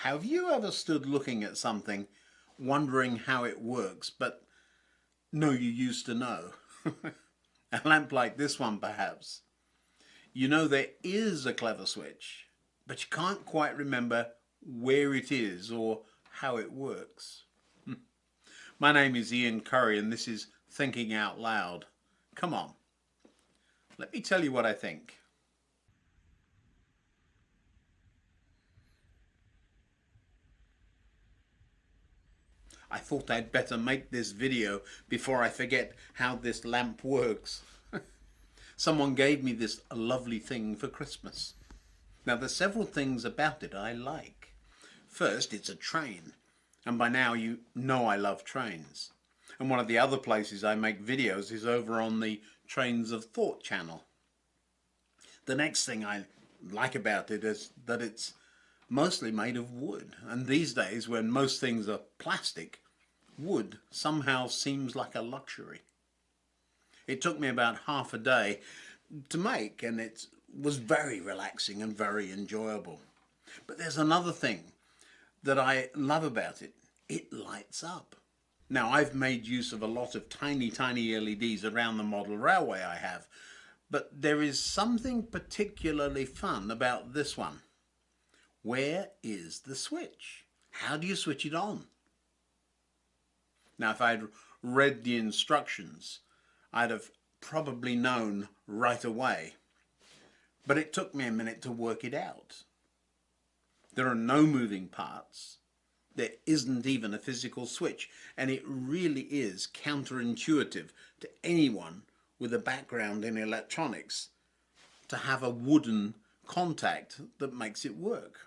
Have you ever stood looking at something, wondering how it works, but no, you used to know? A lamp like this one, perhaps. You know there is a clever switch, but you can't quite remember where it is or how it works. My name is Ian Currey, and this is Thinking Out Loud. Come on, let me tell you what I think. I thought I'd better make this video before I forget how this lamp works. Someone gave me this lovely thing for Christmas. Now there's several things about it I like. First, it's a train. And by now you know I love trains. And one of the other places I make videos is over on the Trains of Thought channel. The next thing I like about it is that it's mostly made of wood. And these days, when most things are plastic, wood somehow seems like a luxury. It took me about half a day to make, and it was very relaxing and very enjoyable. But there's another thing that I love about it. It lights up. Now, I've made use of a lot of tiny LEDs around the model railway I have, but there is something particularly fun about this one. Where is the switch? How do you switch it on? Now, if I'd read the instructions, I'd have probably known right away. But it took me a minute to work it out. There are no moving parts. There isn't even a physical switch, and it really is counterintuitive to anyone with a background in electronics to have a wooden contact that makes it work.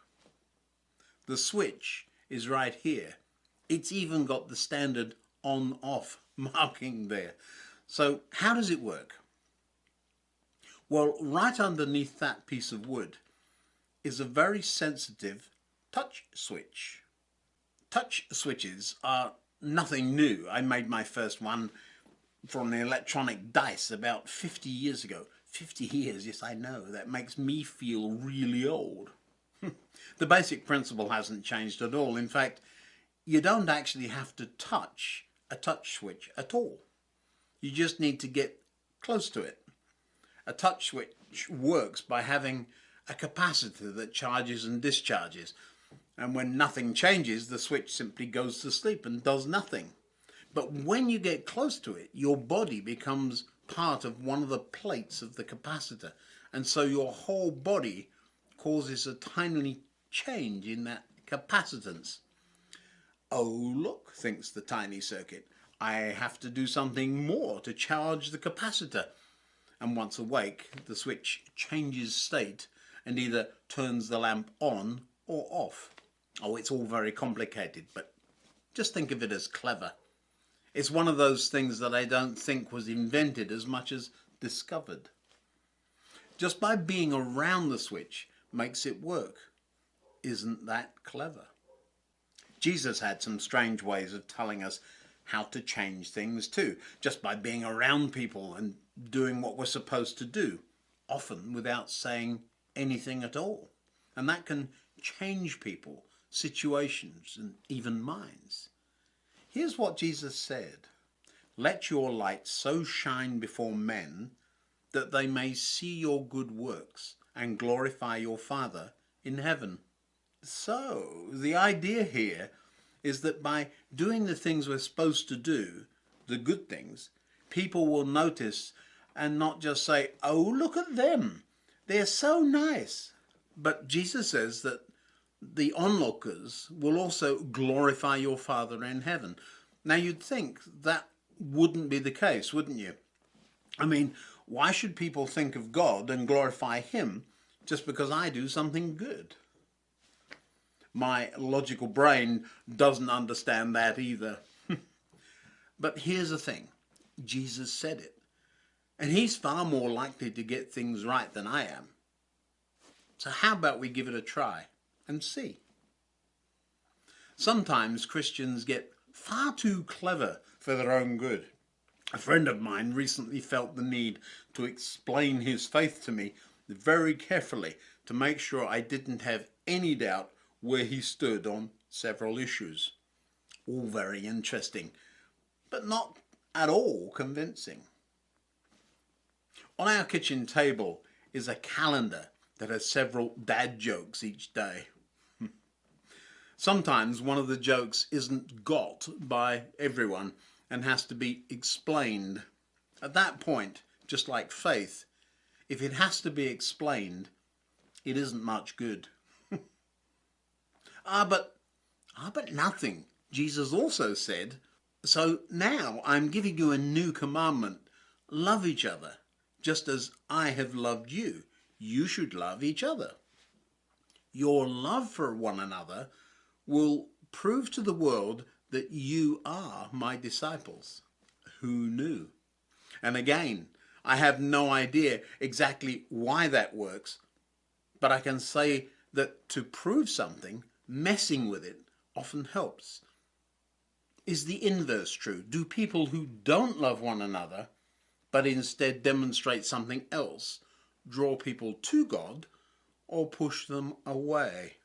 The switch is right here. It's even got the standard on-off marking there. So how does it work? Well, right underneath that piece of wood is a very sensitive touch switch. Touch switches are nothing new. I made my first one from the electronic dice about 50 years ago. 50 years, yes I know, that makes me feel really old. The basic principle hasn't changed at all. In fact, you don't actually have to touch a touch switch at all. You just need to get close to it. A touch switch works by having a capacitor that charges and discharges. And when nothing changes, the switch simply goes to sleep and does nothing. But when you get close to it, your body becomes part of one of the plates of the capacitor. And so your whole body causes a tiny change in that capacitance. Oh, look, thinks the tiny circuit, I have to do something more to charge the capacitor. And once awake, the switch changes state and either turns the lamp on or off. Oh, it's all very complicated, but just think of it as clever. It's one of those things that I don't think was invented as much as discovered. Just by being around the switch makes it work. Isn't that clever? Jesus had some strange ways of telling us how to change things too, just by being around people and doing what we're supposed to do, often without saying anything at all. And that can change people, situations, and even minds. Here's what Jesus said: "Let your light so shine before men that they may see your good works and glorify your Father in heaven." So, the idea here is that by doing the things we're supposed to do, the good things, people will notice and not just say, "Oh, look at them, they're so nice." But Jesus says that the onlookers will also glorify your Father in heaven. Now you'd think that wouldn't be the case, wouldn't you? I mean, why should people think of God and glorify Him just because I do something good? My logical brain doesn't understand that either. But here's the thing. Jesus said it. And He's far more likely to get things right than I am. So how about we give it a try and see? Sometimes Christians get far too clever for their own good. A friend of mine recently felt the need to explain his faith to me very carefully to make sure I didn't have any doubt where he stood on several issues. All very interesting, but not at all convincing. On our kitchen table is a calendar that has several dad jokes each day. Sometimes one of the jokes isn't got by everyone and has to be explained. At that point, just like faith, if it has to be explained, it isn't much good. But nothing. Jesus also said, so now I'm giving you a new commandment. Love each other, just as I have loved you. You should love each other. Your love for one another will prove to the world that you are my disciples. Who knew? And again, I have no idea exactly why that works, but I can say that to prove something, messing with it often helps. Is the inverse true? Do people who don't love one another, but instead demonstrate something else, draw people to God or push them away?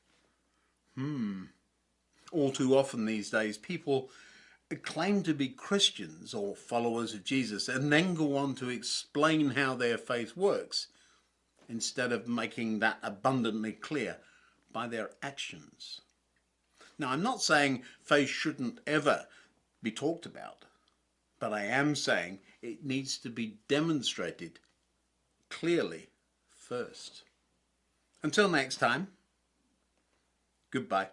All too often these days, people claim to be Christians or followers of Jesus and then go on to explain how their faith works instead of making that abundantly clear by their actions. Now, I'm not saying faith shouldn't ever be talked about, but I am saying it needs to be demonstrated clearly first. Until next time, goodbye.